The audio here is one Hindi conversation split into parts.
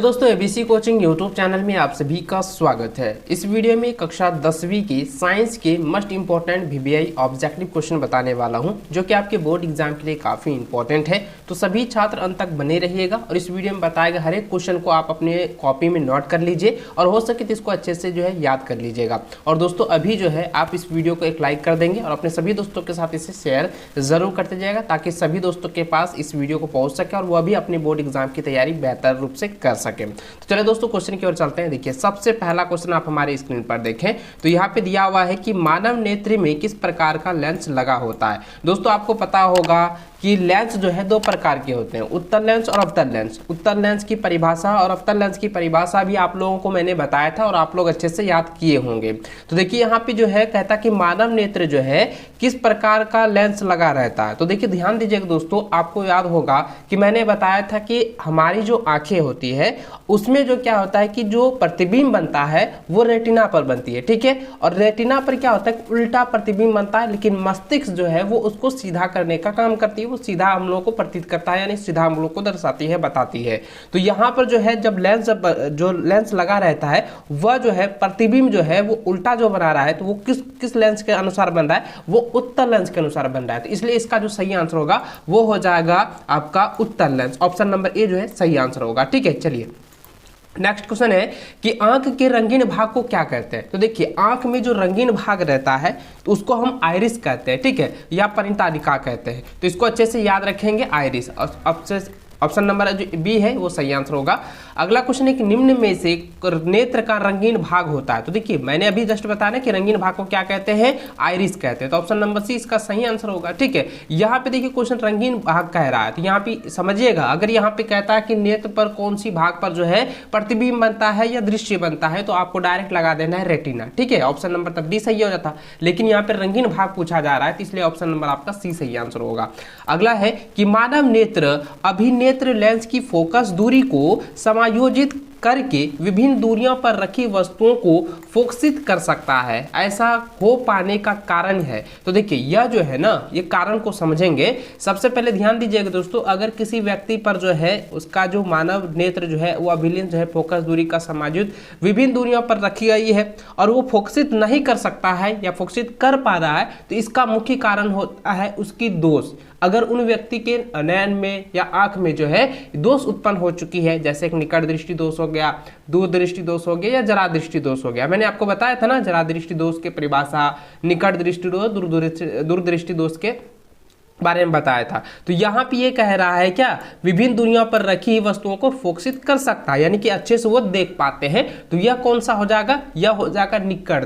दोस्तों, एबीसी कोचिंग यूट्यूब चैनल में आप सभी का स्वागत है। इस वीडियो में कक्षा 10वीं की साइंस के must important VVI objective question बताने वाला हूं, जो कि आपके बोर्ड एग्जाम के लिए काफ़ी इंपॉर्टेंट है। तो सभी छात्र अंत तक बने रहिएगा और इस वीडियो में बताए गए हर एक क्वेश्चन को आप अपने कॉपी में नोट कर लीजिए और हो सके तो इसको अच्छे से जो है याद कर लीजिएगा। और दोस्तों, अभी जो है आप इस वीडियो को एक लाइक कर देंगे और अपने सभी दोस्तों के साथ इसे शेयर जरूर करते जाएगा, ताकि सभी दोस्तों के पास इस वीडियो को पहुँच सके और वह भी अपने बोर्ड एग्जाम की तैयारी बेहतर रूप से कर सके। तो चलिए दोस्तों, क्वेश्चन की ओर चलते हैं। देखिए, सबसे पहला क्वेश्चन आप हमारे स्क्रीन पर देखें तो यहाँ पे दिया हुआ है कि मानव नेत्र में किस प्रकार का लेंस लगा होता है। दोस्तों, आपको पता होगा कि लेंस जो है दो प्रकार के होते हैं, उत्तल लेंस और अवतल लेंस। उत्तल लेंस की परिभाषा और अवतल लेंस की परिभाषा भी आप लोगों को मैंने बताया था और आप लोग अच्छे से याद किए होंगे। तो देखिए, यहाँ पे जो है कहता कि मानव नेत्र जो है किस प्रकार का लेंस लगा रहता है। तो देखिए, ध्यान दीजिएगा दोस्तों, आपको याद होगा कि मैंने बताया था कि हमारी जो आंखें होती है उसमें जो क्या होता है कि जो प्रतिबिंब बनता है वो रेटिना पर बनती है, ठीक है। और रेटिना पर क्या होता है, उल्टा प्रतिबिंब बनता है, लेकिन मस्तिष्क जो है वो उसको सीधा करने का काम करती है, वो सीधा हम लोगों को प्रतीत करता है, यानी सीधा हम लोग को दर्शाती है, बताती है। तो यहाँ पर जो है जब लेंस लगा रहता है वह जो है प्रतिबिंब जो है वो उल्टा जो बना रहा है, तो वो किस लेंस के अनुसार बन रहा है, वो उत्तल लेंस के अनुसार बन रहा है। तो इसलिए इसका जो सही आंसर होगा वो हो जाएगा आपका उत्तल लेंस। ऑप्शन नंबर ए जो है सही आंसर होगा, ठीक है। चलिए, नेक्स्ट क्वेश्चन है कि आंख के रंगीन भाग को क्या कहते हैं। तो देखिए, आंख में जो रंगीन भाग रहता है तो उसको हम आइरिस कहते हैं, ठीक है, या परितालिका कहते हैं। तो इसको अच्छे से याद रखेंगे, आइरिस। ऑप्शन नंबर जो बी है वो सही आंसर होगा। अगला क्वेश्चन है कि निम्न में से नेत्र का रंगीन भाग होता है। तो देखिए, मैंने अभी जस्ट बताया ना कि रंगीन भाग को क्या कहते हैं, आइरिस कहते हैं। तो ऑप्शन नंबर सी इसका सही आंसर होगा, ठीक है। यहाँ पे देखिए क्वेश्चन रंगीन भाग कह रहा है, तो यहाँ पे समझिएगा, अगर यहाँ पे कहता है कि नेत्र पर कौन सी भाग पर जो है प्रतिबिंब बनता है या दृश्य बनता है, तो आपको डायरेक्ट लगा देना है रेटिना, ठीक है। ऑप्शन नंबर तब डी सही हो जाता, लेकिन यहाँ पे रंगीन भाग पूछा जा रहा है, तो इसलिए ऑप्शन नंबर आपका सी सही आंसर होगा। अगला है कि मानव नेत्र अभिनेत्र लेंस की फोकस दूरी को समायोजित करके विभिन्न दूरियों पर रखी वस्तुओं को फोकसित कर सकता है, ऐसा हो पाने का कारण है। तो देखिए, यह जो है ना, ये कारण को समझेंगे। सबसे पहले ध्यान दीजिएगा दोस्तों, अगर किसी व्यक्ति पर जो है उसका जो मानव नेत्र जो है वो अभिलेंस जो है फोकस दूरी का समायोजित विभिन्न दूरियों पर रखी गई है और वो फोकसित नहीं कर सकता है या फोकसित कर पा रहा है, तो इसका मुख्य कारण होता है उसकी दोष। अगर उन व्यक्ति के नयन में या आंख में जो है दोष उत्पन्न हो चुकी है, जैसे एक निकट दृष्टि दोष हो गया, दूर दृष्टि दोष हो गया या जरा दृष्टि दोष हो गया। मैंने आपको बताया था ना जरा दृष्टि दोष के परिभाषा, निकट दृष्टि दोष, दूर दृष्टि दोष के बारे में बताया था। तो यहाँ पे ये कह रहा है क्या, विभिन्न दूरियों पर रखी वस्तुओं को फोकसित कर सकता है, यानी कि अच्छे से वो देख पाते हैं। तो यह कौन सा हो जाएगा, यह हो जाएगा निकट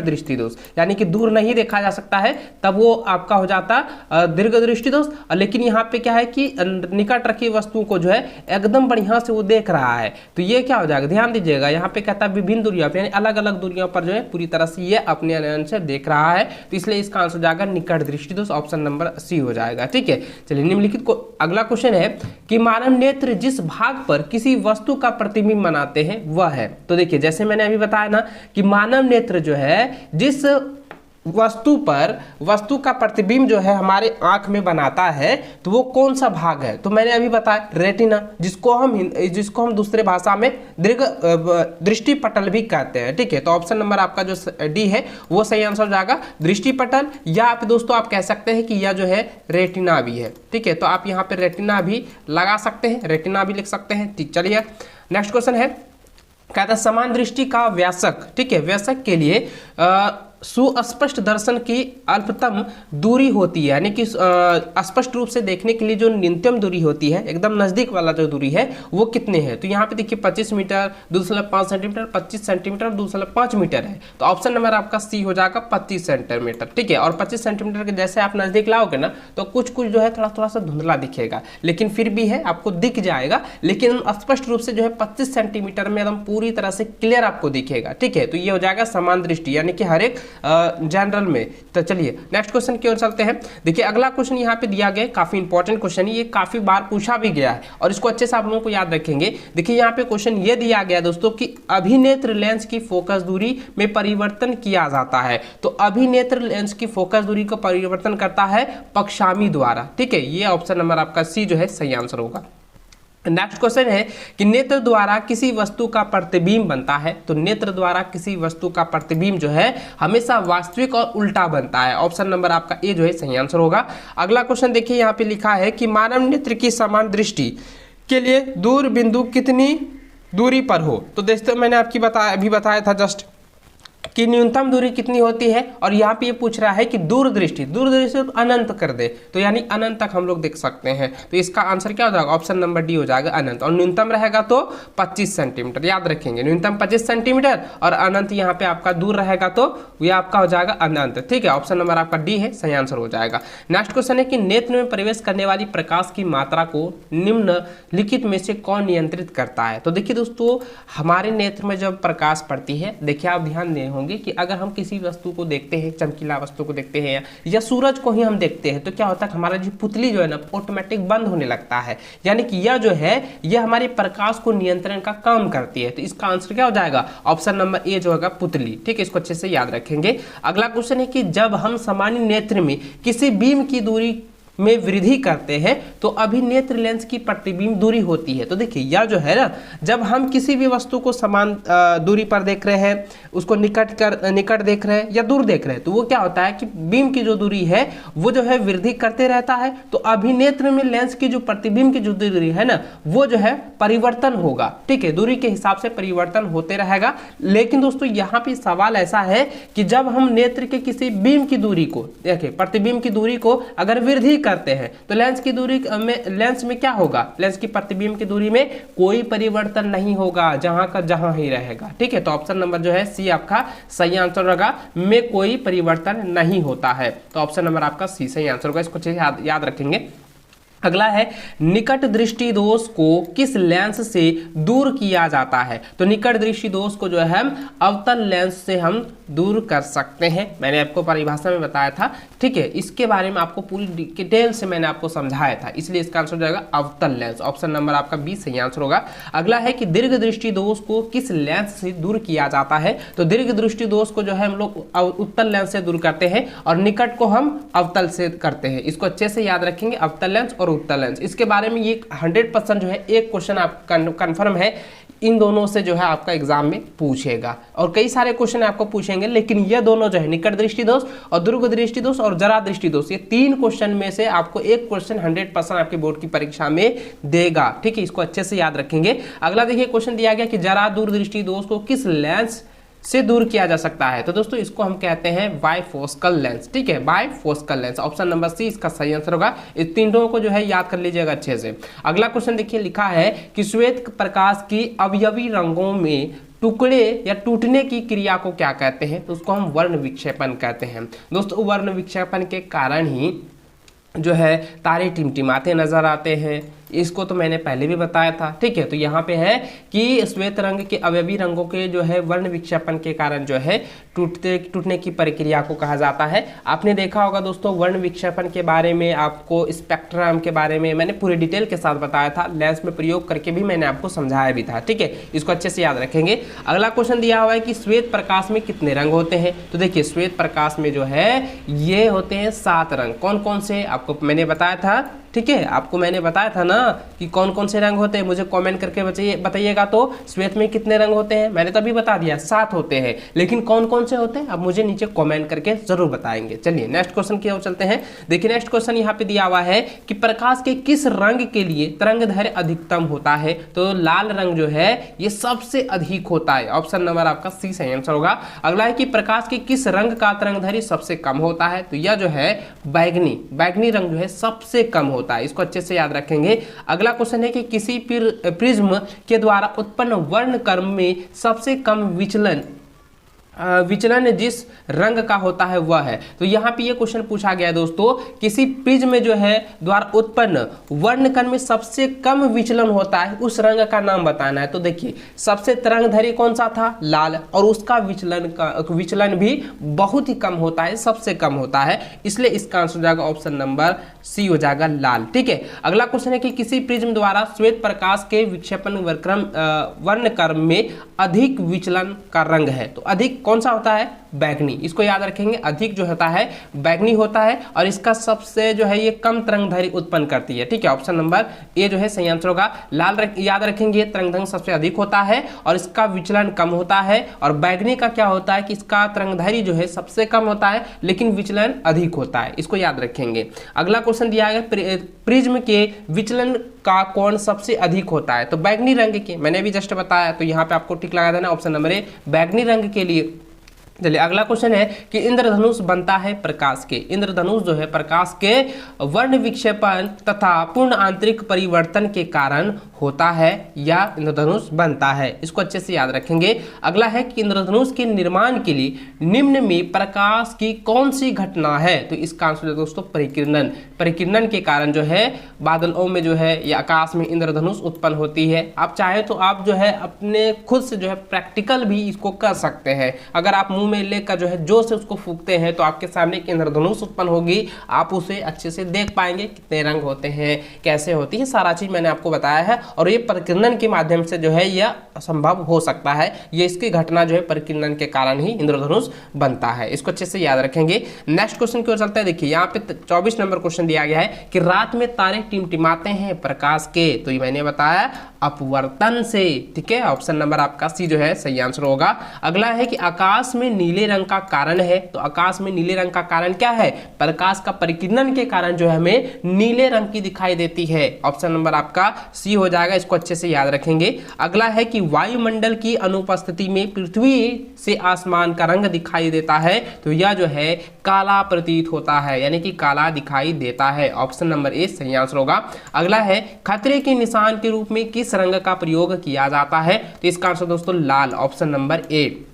दृष्टि दोष, यानी कि दूर नहीं देखा जा सकता है, तब वो आपका हो जाता दीर्घ दृष्टि दोष। लेकिन यहाँ पे क्या है कि निकट रखी वस्तुओं को जो है एकदम बढ़िया से वो देख रहा है, तो ये क्या हो जाएगा, ध्यान दीजिएगा, यहाँ पे कहता है विभिन्न दूरियों पर, यानी अलग अलग दूरियों पर जो है पूरी तरह से ये अपने नयन से देख रहा है। तो इसलिए इसका आंसर जाएगा निकट दृष्टि दोष, ऑप्शन नंबर सी हो जाएगा, ठीक है। चलिए, निम्नलिखित को अगला क्वेश्चन है कि मानव नेत्र जिस भाग पर किसी वस्तु का प्रतिबिंब बनाते हैं वह है। तो देखिए, जैसे मैंने अभी बताया ना कि मानव नेत्र जो है जिस वस्तु का प्रतिबिंब जो है हमारे आंख में बनाता है, तो वो कौन सा भाग है। तो मैंने अभी बताया रेटिना, जिसको हम दूसरे भाषा में दीर्घ दृष्टि पटल भी कहते हैं, ठीक है। तो ऑप्शन नंबर आपका जो डी है वो सही आंसर हो जाएगा, दृष्टि पटल। या आप दोस्तों आप कह सकते हैं कि यह जो है रेटिना भी है, ठीक है। तो आप यहाँ पे रेटिना भी लगा सकते हैं, रेटिना भी लिख सकते हैं, ठीक। चलिए, नेक्स्ट क्वेश्चन है, कहता है समान दृष्टि का व्यासक, ठीक है, व्यासक के लिए सुस्पष्ट दर्शन की अल्पतम दूरी होती है, यानी कि स्पष्ट रूप से देखने के लिए जो न्यूनतम दूरी होती है, एकदम नजदीक वाला जो दूरी है वो कितने है। तो यहाँ पे देखिए 25 मीटर, 2.5 सेंटीमीटर, 25 सेंटीमीटर, 2.5 मीटर है। तो ऑप्शन नंबर आपका सी हो जाएगा 25 सेंटीमीटर, ठीक है। और 25 सेंटीमीटर के जैसे आप नजदीक लाओगे ना तो कुछ कुछ जो है थोड़ा सा धुंधला दिखेगा, लेकिन फिर भी है आपको दिख जाएगा, लेकिन स्पष्ट रूप से जो है 25 सेंटीमीटर में एकदम पूरी तरह से क्लियर आपको दिखेगा, ठीक है। तो ये हो जाएगा समान दृष्टि, यानी कि हर एक जनरल में। तो चलिए नेक्स्ट क्वेश्चन की ओर चलते हैं। देखिए, अगला क्वेश्चन यहाँ पे दिया गया, काफी इंपॉर्टेंट क्वेश्चन है, ये काफी बार पूछा भी गया है और इसको अच्छे से आप लोगों को याद रखेंगे। देखिए, यहाँ पे क्वेश्चन ये दिया गया दोस्तों कि अभिनेत्र लेंस की फोकस दूरी में परिवर्तन किया जाता है। तो अभिनेत्र लेंस की फोकस दूरी को परिवर्तन करता है पक्षामी द्वारा, ठीक है। ये ऑप्शन नंबर आपका सी जो है सही आंसर होगा। नेक्स्ट क्वेश्चन है कि नेत्र द्वारा किसी वस्तु का प्रतिबिंब बनता है। तो नेत्र द्वारा किसी वस्तु का प्रतिबिंब जो है हमेशा वास्तविक और उल्टा बनता है। ऑप्शन नंबर आपका ए जो है सही आंसर होगा। अगला क्वेश्चन देखिए, यहाँ पे लिखा है कि मानव नेत्र की समान दृष्टि के लिए दूर बिंदु कितनी दूरी पर हो। तो दोस्तों मैंने आपकी अभी बताया था जस्ट कि न्यूनतम दूरी कितनी होती है, और यहाँ पे ये पूछ रहा है कि दूरदृष्टि तो अनंत कर दे, तो यानी अनंत तक हम लोग देख सकते हैं। तो इसका आंसर क्या हो जाएगा, ऑप्शन नंबर डी हो जाएगा अनंत। और न्यूनतम रहेगा तो 25 सेंटीमीटर, याद रखेंगे न्यूनतम 25 सेंटीमीटर और अनंत यहाँ पे आपका दूर रहेगा तो ये आपका हो जाएगा अनंत। ठीक है, ऑप्शन नंबर आपका डी है, सही आंसर हो जाएगा। नेक्स्ट क्वेश्चन है कि नेत्र में प्रवेश करने वाली प्रकाश की मात्रा को निम्नलिखित में से कौन नियंत्रित करता है। तो देखिए दोस्तों, हमारे नेत्र में जब प्रकाश पड़ती है, देखिए आप ध्यान दिए होंगे कि अगर हम किसी वस्तु को देखते हैं, चमकीला वस्तु को देखते हैं या सूरज को ही हम देखते हैं, तो क्या होता है हमारा जो पुतली जो है ना ऑटोमेटिक बंद होने लगता है, यानी कि यह जो है यह हमारे प्रकाश को नियंत्रण का काम करती है। तो इसका आंसर क्या हो जाएगा, ऑप्शन नंबर ए जो होगा पुतली। ठीक है, इसको अच्छे से याद रखेंगे। अगला क्वेश्चन है कि जब हम सामान्य नेत्र में किसी बीम की दूरी में वृद्धि करते हैं तो अभिनेत्र लेंस की प्रतिबिंब दूरी होती है। तो देखिए यह जो है ना, जब हम किसी भी वस्तु को समान दूरी पर देख रहे हैं, उसको निकट देख रहे हैं या दूर देख रहे हैं, तो वो क्या होता है कि बीम की जो दूरी है वो जो है वृद्धि करते रहता है। तो अभिनेत्र में लेंस की जो प्रतिबिंब की जो दूरी है ना, वो जो है परिवर्तन होगा। ठीक है, दूरी के हिसाब से परिवर्तन होते रहेगा। लेकिन दोस्तों यहाँ पे सवाल ऐसा है कि जब हम नेत्र के किसी बीम की दूरी को देखिए, प्रतिबिंब की दूरी को अगर वृद्धि करते हैं तो लेंस की दूरी में, लेंस में क्या होगा, लेंस की प्रतिबिंब की दूरी में कोई परिवर्तन नहीं होगा, जहां का जहां ही रहेगा। ठीक है, तो ऑप्शन नंबर जो है सी आपका सही आंसर होगा, में कोई परिवर्तन नहीं होता है। तो ऑप्शन नंबर आपका सी सही आंसर होगा, इसको याद रखेंगे। अगला है निकट दृष्टि दोष को किस लेंस से दूर किया जाता है। तो निकट दृष्टि दोष को जो है हम अवतल लेंस से हम दूर कर सकते हैं, मैंने आपको परिभाषा में बताया था। ठीक है, इसके बारे में आपको पूरी डिटेल से मैंने आपको समझाया था, इसलिए इसका आंसर हो जाएगा अवतल लेंस। ऑप्शन नंबर आपका बी सही आंसर होगा। अगला है कि दीर्घ दृष्टि दोष को किस लेंस से दूर किया जाता है। तो दीर्घ दृष्टि दोष को जो है हम लोग उत्तल लेंस से दूर करते हैं और निकट को हम अवतल से करते हैं। इसको अच्छे से याद रखेंगे, अवतल लेंस और उत्तल लेंस। इसके बारे में ये 100% जो है एक क्वेश्चन आप कंफर्म है, इन दोनों से जो है आपका एग्जाम में पूछेगा, और कई सारे क्वेश्चन आपको पूछेंगे, लेकिन ये दोनों जो है निकट दृष्टि दोष और दूर दृष्टि दोष और जरा दृष्टि दोष, ये 3 क्वेश्चन में से आपको एक क्वेश्चन 100% आपके बोर्ड की परीक्षा में देगा। ठीक है, इसको अच्छे से याद रखेंगे। अगला देखिए क्वेश्चन दिया गया कि जरा दूर दृष्टि दोष को किस लेंस से दूर किया जा सकता है। तो दोस्तों इसको हम कहते हैं बाइफोकल लेंस। ठीक है, bifocal lens, option number C इसका सही आंसर होगा। इस तीनों को जो है याद कर लीजिएगा अच्छे से। अगला क्वेश्चन देखिए, लिखा है कि श्वेत प्रकाश की अवयवी रंगों में टुकड़े या टूटने की क्रिया को क्या कहते हैं। तो उसको हम वर्ण विक्षेपण कहते हैं। दोस्तों वर्ण विक्षेपण के कारण ही जो है तारे टिमटिमाते नजर आते हैं, इसको तो मैंने पहले भी बताया था। ठीक है, तो यहाँ पे है कि श्वेत रंग के अवयवी रंगों के जो है वर्ण विक्षेपण के कारण जो है टूटने की प्रक्रिया को कहा जाता है। आपने देखा होगा दोस्तों वर्ण विक्षेपण के बारे में, आपको स्पेक्ट्रम के बारे में मैंने पूरी डिटेल के साथ बताया था, लेंस में प्रयोग करके भी मैंने आपको समझाया भी था। ठीक है, इसको अच्छे से याद रखेंगे। अगला क्वेश्चन दिया हुआ है कि श्वेत प्रकाश में कितने रंग होते हैं। तो देखिए श्वेत प्रकाश में जो है ये होते हैं 7 रंग। कौन कौन से आपको मैंने बताया था। ठीक है, आपको मैंने बताया था ना कि कौन कौन से रंग होते हैं, मुझे कमेंट करके बताइएगा। तो श्वेत में कितने रंग होते हैं, मैंने तभी बता दिया 7 होते हैं, लेकिन कौन कौन से होते हैं अब मुझे नीचे कमेंट करके जरूर बताएंगे। चलिए नेक्स्ट क्वेश्चन की ओर चलते हैं। देखिए नेक्स्ट क्वेश्चन यहाँ पे दिया हुआ है कि प्रकाश के किस रंग के लिए तरंगदैर्घ्य अधिकतम होता है। तो लाल रंग जो है ये सबसे अधिक होता है, ऑप्शन नंबर आपका सी सही आंसर होगा। अगला है कि प्रकाश के किस रंग का तरंगदैर्घ्य सबसे कम होता है। तो यह जो है बैगनी रंग जो है सबसे कम होता है, इसको अच्छे से याद रखेंगे। अगला क्वेश्चन है कि किसी प्रिज्म के द्वारा उत्पन्न वर्णक्रम में सबसे कम विचलन जिस रंग का होता है वह है। तो यहाँ पे ये क्वेश्चन पूछा गया है दोस्तों, किसी प्रिज्म में जो है द्वारा उत्पन्न वर्णक्रम में सबसे कम विचलन होता है, उस रंग का नाम बताना है। तो देखिए सबसे तरंगदैर्घ्य कौन सा था, लाल, और उसका विचलन भी बहुत ही कम होता है, सबसे कम होता है, इसलिए इसका आंसर हो जाएगा ऑप्शन नंबर सी हो जाएगा लाल। ठीक है, अगला क्वेश्चन है कि किसी प्रिज्म द्वारा श्वेत प्रकाश के विक्षेपण वर्णक्रम में अधिक विचलन का रंग है। तो अधिक कौन सा होता है? बैगनी। इसको याद रखेंगे, अधिक जो होता है बैगनी होता है और इसका सबसे जो है ये कम तरंगदैर्घ्य उत्पन्न करती है। ठीक है, ऑप्शन नंबर ए जो है सही आंसर होगा। याद रखेंगे तरंगदैर्घ्य सबसे अधिक होता है और इसका विचलन कम होता है, और बैगनी का क्या होता है कि इसका तरंगदैर्घ्य जो है सबसे कम होता है लेकिन विचलन अधिक होता है। इसको याद रखेंगे। अगला क्वेश्चन दिया गया, प्रिज्म के विचलन का कोण सबसे अधिक होता है। तो बैगनी रंग के, मैंने भी जस्ट बताया, तो यहाँ पे आपको टिक लगा देना, ऑप्शन नंबर ए बैगनी रंग के लिए। चलिए अगला क्वेश्चन है कि इंद्रधनुष बनता है प्रकाश के। इंद्रधनुष जो है प्रकाश के वर्ण विक्षेपण तथा पूर्ण आंतरिक परिवर्तन के कारण होता है या इंद्रधनुष बनता है। इसको अच्छे से याद रखेंगे। अगला है कि इंद्रधनुष के निर्माण के लिए निम्न में प्रकाश की कौन सी घटना है? तो इसका आंसर है दोस्तों परिकिरणन। परिकिरणन के कारण जो है बादलों में जो है या आकाश में इंद्रधनुष उत्पन्न होती है। आप चाहे तो आप जो है अपने खुद से जो है प्रैक्टिकल भी इसको कर सकते हैं। अगर आप मुंह में लेकर जो है जोर से उसको फूंकते हैं तो आपके सामने एक इंद्रधनुष उत्पन्न होगी। आप उसे अच्छे से देख पाएंगे, कितने रंग होते हैं, कैसे होती है, सारा चीज मैंने आपको बताया है। और ये परिकिरणन के माध्यम से जो है यह संभव हो सकता है। ये इसकी घटना जो है परिकिरणन के कारण ही इंद्रधनुष बनता है। इसको अच्छे से याद रखेंगे। नेक्स्ट क्वेश्चन की ओर चलते हैं। देखिए यहाँ पे 24 नंबर क्वेश्चन दिया गया है कि रात में तारे टिमटिमाते हैं प्रकाश के। तो ये मैंने बताया अपवर्तन से। ठीक है, ऑप्शन नंबर आपका सी जो है सही आंसर होगा। अगला है कि आकाश में नीले रंग का कारण है। तो आकाश में नीले रंग का कारण क्या है? प्रकाश का परिकिरणन के कारण जो है हमें नीले रंग की दिखाई देती है। ऑप्शन नंबर आपका सी हो जाएगा। इसको अच्छे से याद रखेंगे। अगला है कि वायुमंडल की अनुपस्थिति में पृथ्वी से आसमान का रंग दिखाई देता है। तो यह जो है काला प्रतीत होता है, यानी कि काला दिखाई देता है। ऑप्शन नंबर ए सही आंसर होगा। अगला है खतरे के निशान के रूप में किस रंग का प्रयोग किया जाता है? तो इसका आंसर दोस्तों लाल, ऑप्शन नंबर ए।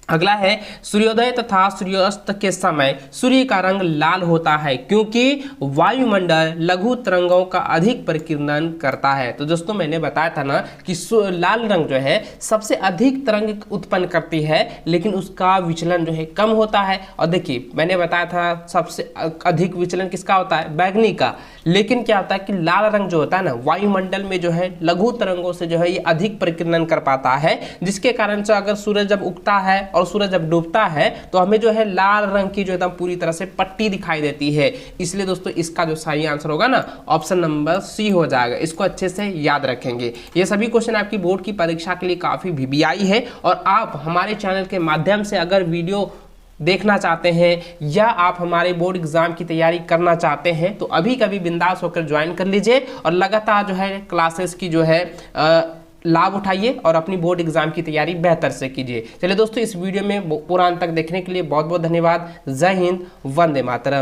अगला है सूर्योदय तथा सूर्यास्त के समय सूर्य का रंग लाल होता है क्योंकि वायुमंडल लघु तरंगों का अधिक परिकिरणन करता है। तो दोस्तों मैंने बताया था ना कि लाल रंग जो है सबसे अधिक तरंग उत्पन्न करती है लेकिन उसका विचलन जो है कम होता है। और देखिए मैंने बताया था सबसे अधिक विचलन किसका होता है? बैगनी का। लेकिन क्या होता है कि लाल रंग जो होता है ना वायुमंडल में जो है लघु तरंगों से जो है ये अधिक परिकिरणन कर पाता है, जिसके कारण से अगर सूरज जब उगता है और सूरज जब डूबता है तो हमें जो है लाल रंग की जो एकदम पूरी तरह से पट्टी दिखाई देती है। इसलिए दोस्तों इसका जो सही आंसर होगा ना ऑप्शन नंबर सी हो जाएगा। इसको अच्छे से याद रखेंगे। ये सभी क्वेश्चन आपकी बोर्ड की परीक्षा के लिए काफी वीवीआई है और आप हमारे चैनल के माध्यम से अगर वीडियो देखना चाहते हैं या आप हमारे बोर्ड एग्जाम की तैयारी करना चाहते हैं तो अभी कभी बिंदास होकर ज्वाइन कर लीजिए और लगातार जो है क्लासेस की जो है लाभ उठाइए और अपनी बोर्ड एग्जाम की तैयारी बेहतर से कीजिए। चलिए दोस्तों इस वीडियो में पूरा अंत तक देखने के लिए बहुत बहुत धन्यवाद। जय हिंद, वंदे मातरम।